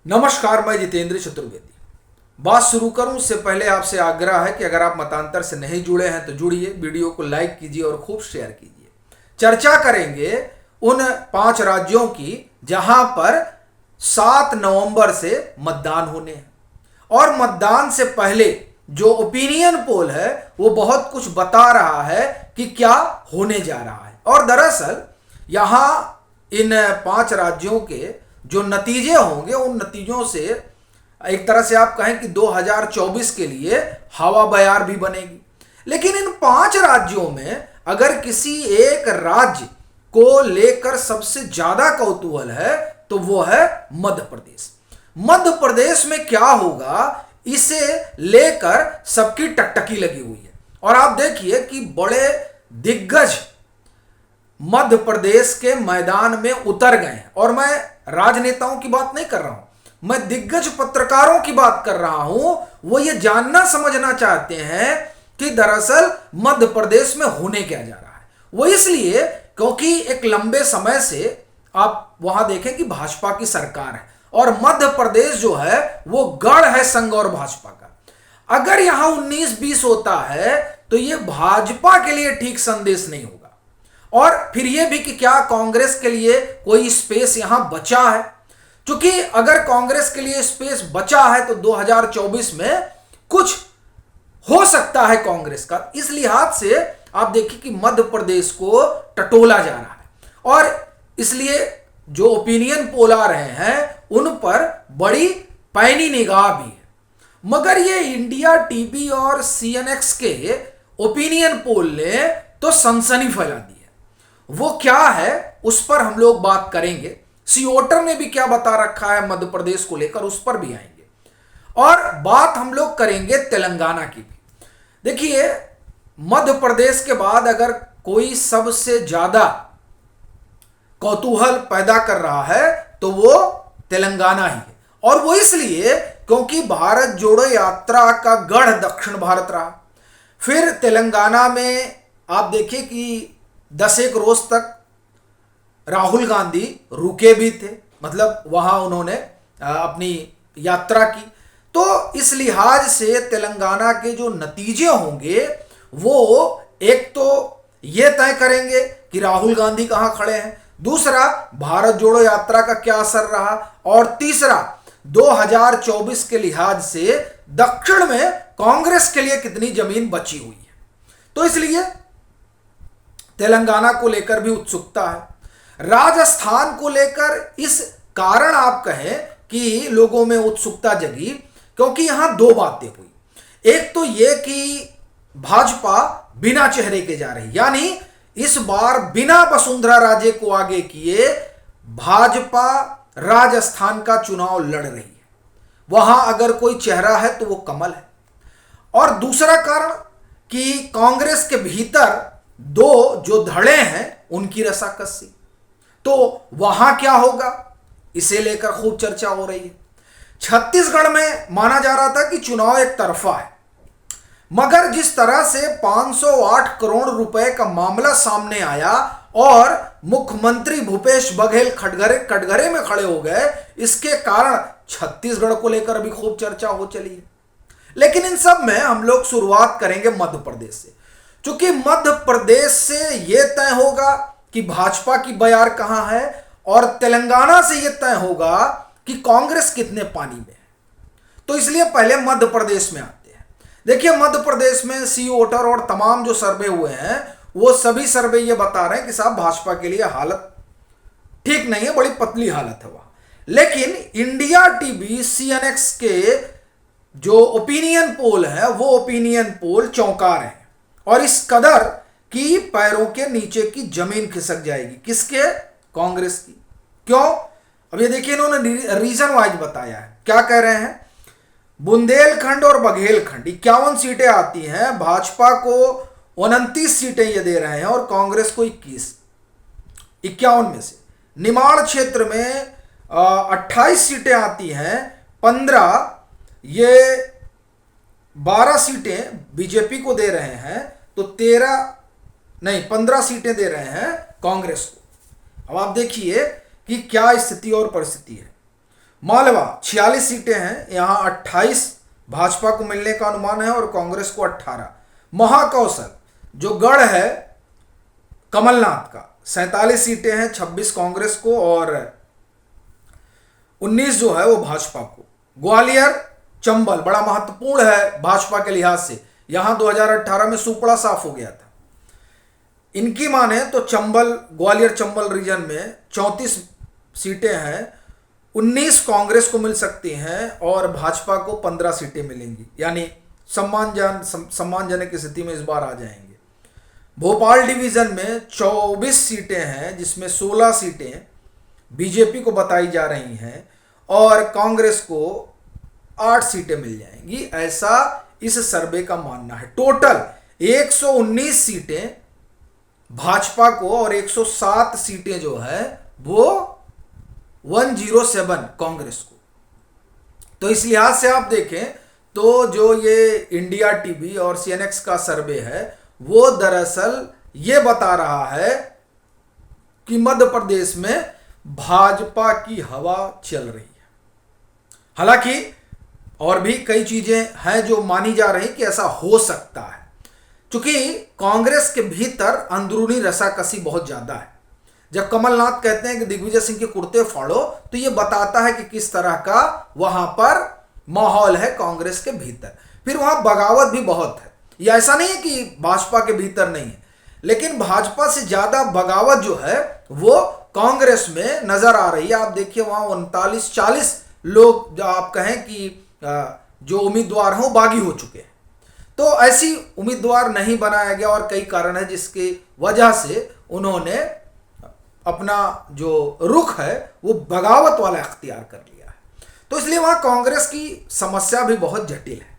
नमस्कार, मैं जितेंद्र चतुर्वेदी। बात शुरू करूं उससे पहले आपसे आग्रह है कि अगर आप मतांतर से नहीं जुड़े हैं तो जुड़िए, वीडियो को लाइक कीजिए और खूब शेयर कीजिए। चर्चा करेंगे उन 5 राज्यों की जहां पर 7 नवंबर से मतदान होने हैं और मतदान से पहले जो ओपिनियन पोल है वो बहुत कुछ बता रहा है कि क्या होने जा रहा है। और दरअसल यहां इन 5 राज्यों के जो नतीजे होंगे उन नतीजों से एक तरह से आप कहें कि 2024 के लिए हवा बयार भी बनेगी। लेकिन इन 5 राज्यों में अगर किसी एक राज्य को लेकर सबसे ज्यादा कौतूहल है तो वो है मध्य प्रदेश। मध्य प्रदेश में क्या होगा इसे लेकर सबकी टकटकी लगी हुई है। और आप देखिए कि बड़े दिग्गज मध्य प्रदेश के मैदान में उतर गए हैं। और मैं राजनेताओं की बात नहीं कर रहा हूं, मैं दिग्गज पत्रकारों की बात कर रहा हूं। वो ये जानना समझना चाहते हैं कि दरअसल मध्य प्रदेश में होने क्या जा रहा है। वो इसलिए क्योंकि एक लंबे समय से आप वहां देखें कि भाजपा की सरकार है और मध्य प्रदेश जो है वो गढ़ है संघ और भाजपा का। अगर यहां 19-20 होता है तो ये भाजपा के लिए ठीक संदेश नहीं होगा। और फिर यह भी कि क्या कांग्रेस के लिए कोई स्पेस यहां बचा है, क्योंकि अगर कांग्रेस के लिए स्पेस बचा है तो 2024 में कुछ हो सकता है कांग्रेस का। इस लिहाज से आप देखिए कि मध्य प्रदेश को टटोला जा रहा है और इसलिए जो ओपिनियन पोल आ रहे हैं उन पर बड़ी पैनी निगाह भी है। मगर ये इंडिया टीवी और सीएनएक्स के ओपिनियन पोल ने तो सनसनी फैला दी है। वो क्या है उस पर हम लोग बात करेंगे। सियोटर ने भी क्या बता रखा है मध्य प्रदेश को लेकर, उस पर भी आएंगे। और बात हम लोग करेंगे तेलंगाना की भी। देखिए, मध्य प्रदेश के बाद अगर कोई सबसे ज्यादा कौतूहल पैदा कर रहा है तो वो तेलंगाना ही है। और वो इसलिए क्योंकि भारत जोड़ो यात्रा का गढ़ दक्षिण भारत रहा। फिर तेलंगाना में आप देखिए कि 10 रोज तक राहुल गांधी रुके भी थे, मतलब वहां उन्होंने अपनी यात्रा की। तो इस लिहाज से तेलंगाना के जो नतीजे होंगे वो एक तो ये तय करेंगे कि राहुल गांधी कहां खड़े हैं, दूसरा भारत जोड़ो यात्रा का क्या असर रहा, और तीसरा 2024 के लिहाज से दक्षिण में कांग्रेस के लिए कितनी जमीन बची हुई है। तो इसलिए तेलंगाना को लेकर भी उत्सुकता है। राजस्थान को लेकर इस कारण आप कहें कि लोगों में उत्सुकता जगी क्योंकि यहां 2 बातें हुई। एक तो यह कि भाजपा बिना चेहरे के जा रही, यानी इस बार बिना वसुंधरा राजे को आगे किए भाजपा राजस्थान का चुनाव लड़ रही है। वहां अगर कोई चेहरा है तो वो कमल है। और दूसरा कारण कि कांग्रेस के भीतर 2 जो धड़े हैं उनकी रसाकसी। तो वहां क्या होगा इसे लेकर खूब चर्चा हो रही है। छत्तीसगढ़ में माना जा रहा था कि चुनाव एक तरफा है, मगर जिस तरह से 508 करोड़ रुपए का मामला सामने आया और मुख्यमंत्री भूपेश बघेल कटघरे में खड़े हो गए, इसके कारण छत्तीसगढ़ को लेकर भी खूब चर्चा हो चली है। लेकिन इन सब में हम लोग शुरुआत करेंगे मध्य प्रदेश से, क्योंकि मध्य प्रदेश से यह तय होगा कि भाजपा की बयार कहां है और तेलंगाना से यह तय होगा कि कांग्रेस कितने पानी में है। तो इसलिए पहले मध्य प्रदेश में आते हैं। देखिए, मध्य प्रदेश में सी वोटर और तमाम जो सर्वे हुए हैं वो सभी सर्वे ये बता रहे हैं कि साहब भाजपा के लिए हालत ठीक नहीं है, बड़ी पतली हालत है वहां। लेकिन इंडिया टीवी सीएनएक्स के जो ओपिनियन पोल है वो ओपिनियन पोल चौंका रहे हैं और इस कदर कि पैरों के नीचे की जमीन खिसक जाएगी। किसके? कांग्रेस की। क्यों? अब ये देखिए, इन्होंने रीजन वाइज बताया है। क्या कह रहे हैं? बुंदेलखंड और बघेलखंड 51 सीटें आती हैं, भाजपा को 29 सीटें ये दे रहे हैं और कांग्रेस को 51 में से। निमाड़ क्षेत्र में 28 सीटें आती हैं, 12 सीटें बीजेपी को दे रहे हैं, तो 15 सीटें दे रहे हैं कांग्रेस को। अब आप देखिए कि क्या स्थिति और परिस्थिति है। मालवा 46 सीटें हैं, यहां 28 भाजपा को मिलने का अनुमान है और कांग्रेस को 18। महाकौशल जो गढ़ है कमलनाथ का 47 सीटें हैं, 26 कांग्रेस को और 19 जो है वो भाजपा को। ग्वालियर चंबल बड़ा महत्वपूर्ण है भाजपा के लिहाज से, यहां 2018 में सुपड़ा साफ हो गया था। इनकी माने तो चंबल ग्वालियर चंबल रीजन में 34 सीटें हैं, 19 कांग्रेस को मिल सकती हैं और भाजपा को 15 सीटें मिलेंगी, यानी सम्मानजनक स्थिति में इस बार आ जाएंगे। भोपाल डिवीजन में 24 सीटें हैं, जिसमें 16 सीटें बीजेपी को बताई जा रही हैं और कांग्रेस को 8 सीटें मिल जाएंगी, ऐसा इस सर्वे का मानना है। टोटल 119 सीटें भाजपा को और 107 सीटें जो है वो 107 कांग्रेस को। तो इस लिहाज से आप देखें तो जो ये इंडिया टीवी और सीएनएक्स का सर्वे है वो दरअसल ये बता रहा है कि मध्य प्रदेश में भाजपा की हवा चल रही है। हालांकि और भी कई चीजें हैं जो मानी जा रही कि ऐसा हो सकता है, क्योंकि कांग्रेस के भीतर अंदरूनी रसाकसी बहुत ज्यादा है। जब कमलनाथ कहते हैं कि दिग्विजय सिंह के कुर्ते फाड़ो, तो यह बताता है कि किस तरह का वहां पर माहौल है कांग्रेस के भीतर। फिर वहां बगावत भी बहुत है, यह ऐसा नहीं है कि भाजपा के भीतर नहीं है, लेकिन भाजपा से ज्यादा बगावत जो है वो कांग्रेस में नजर आ रही है। आप देखिए वहां 39-40 लोग जो आप कहें कि जो उम्मीदवार हैं वो बागी हो चुके हैं। तो ऐसी उम्मीदवार नहीं बनाया गया और कई कारण है जिसकी वजह से उन्होंने अपना जो रुख है वो बगावत वाला अख्तियार कर लिया है। तो इसलिए वहां कांग्रेस की समस्या भी बहुत जटिल है।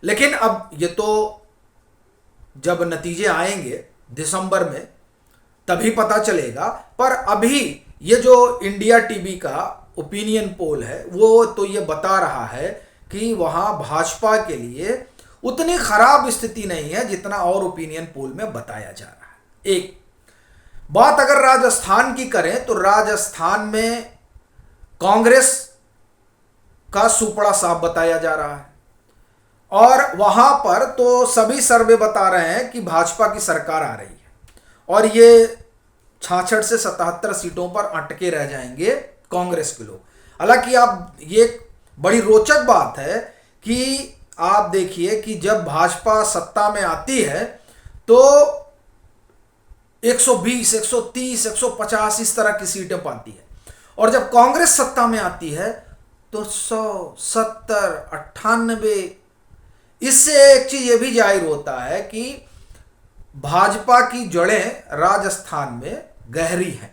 लेकिन अब ये तो जब नतीजे आएंगे दिसंबर में तभी पता चलेगा, पर अभी ये जो इंडिया टीवी का ओपिनियन पोल है वो तो ये बता रहा है कि वहां भाजपा के लिए उतनी खराब स्थिति नहीं है जितना और ओपिनियन पोल में बताया जा रहा है। एक बात अगर राजस्थान की करें तो राजस्थान में कांग्रेस का सुपड़ा साफ बताया जा रहा है और वहां पर तो सभी सर्वे बता रहे हैं कि भाजपा की सरकार आ रही है और ये 66 से 77 सीटों पर अटके रह जाएंगे कांग्रेस के लोग। हालांकि आप ये बड़ी रोचक बात है कि आप देखिए कि जब भाजपा सत्ता में आती है तो 120, 130, 150 इस तरह की सीटें पाती है और जब कांग्रेस सत्ता में आती है तो 100, 70, 98। इससे एक चीज ये भी जाहिर होता है कि भाजपा की जड़ें राजस्थान में गहरी हैं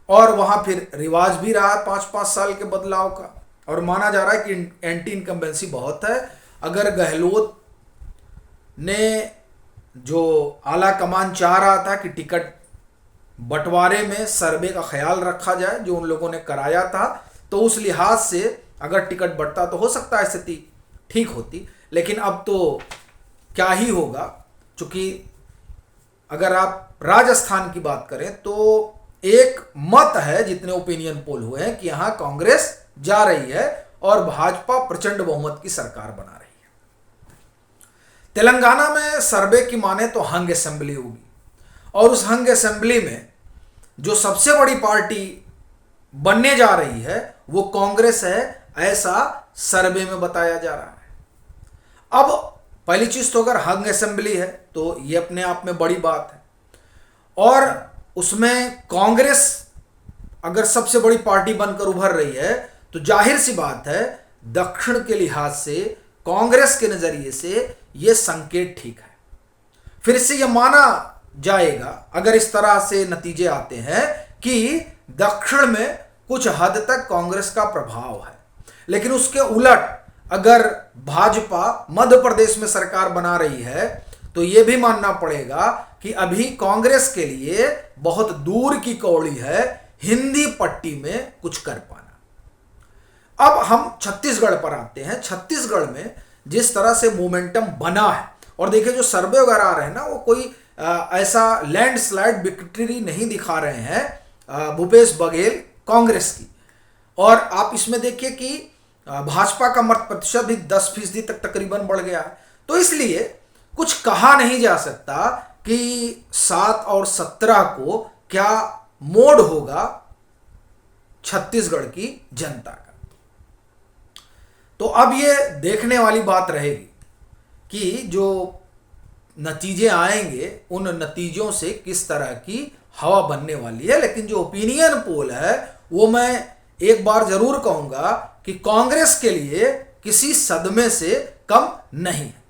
और वहां फिर रिवाज भी रहा है 5-5 साल के बदलाव का और माना जा रहा है कि एंटी इनकम्बेंसी बहुत है। अगर गहलोत ने जो आला कमान चाह रहा था कि टिकट बंटवारे में सर्वे का ख्याल रखा जाए जो उन लोगों ने कराया था, तो उस लिहाज से अगर टिकट बढ़ता तो हो सकता है स्थिति ठीक होती। लेकिन अब तो क्या ही होगा, क्योंकि अगर आप राजस्थान की बात करें तो एक मत है जितने ओपिनियन पोल हुए हैं कि यहां कांग्रेस जा रही है और भाजपा प्रचंड बहुमत की सरकार बना रही है। तेलंगाना में सर्वे की माने तो हंग असेंबली होगी और उस हंग असेंबली में जो सबसे बड़ी पार्टी बनने जा रही है वो कांग्रेस है, ऐसा सर्वे में बताया जा रहा है। अब पहली चीज तो अगर हंग असेंबली है तो ये अपने आप में बड़ी बात है और उसमें कांग्रेस अगर सबसे बड़ी पार्टी बनकर उभर रही है तो जाहिर सी बात है दक्षिण के लिहाज से कांग्रेस के नजरिए से यह संकेत ठीक है। फिर से यह माना जाएगा अगर इस तरह से नतीजे आते हैं कि दक्षिण में कुछ हद तक कांग्रेस का प्रभाव है, लेकिन उसके उलट अगर भाजपा मध्य प्रदेश में सरकार बना रही है तो यह भी मानना पड़ेगा कि अभी कांग्रेस के लिए बहुत दूर की कौड़ी है हिंदी पट्टी में कुछ कर पाना। अब हम छत्तीसगढ़ पर आते हैं। छत्तीसगढ़ में जिस तरह से मोमेंटम बना है और देखिए जो सर्वे वगैरह आ रहे हैं ना वो कोई ऐसा लैंडस्लाइड विक्ट्री नहीं दिखा रहे हैं भूपेश बघेल कांग्रेस की, और आप इसमें देखिए कि भाजपा का मत प्रतिशत भी 10% तक तकरीबन बढ़ गया है। तो इसलिए कुछ कहा नहीं जा सकता कि 7 और 17 को क्या मोड़ होगा छत्तीसगढ़ की जनता का। तो अब ये देखने वाली बात रहेगी कि जो नतीजे आएंगे उन नतीजों से किस तरह की हवा बनने वाली है। लेकिन जो ओपिनियन पोल है वो मैं एक बार जरूर कहूंगा कि कांग्रेस के लिए किसी सदमे से कम नहीं है।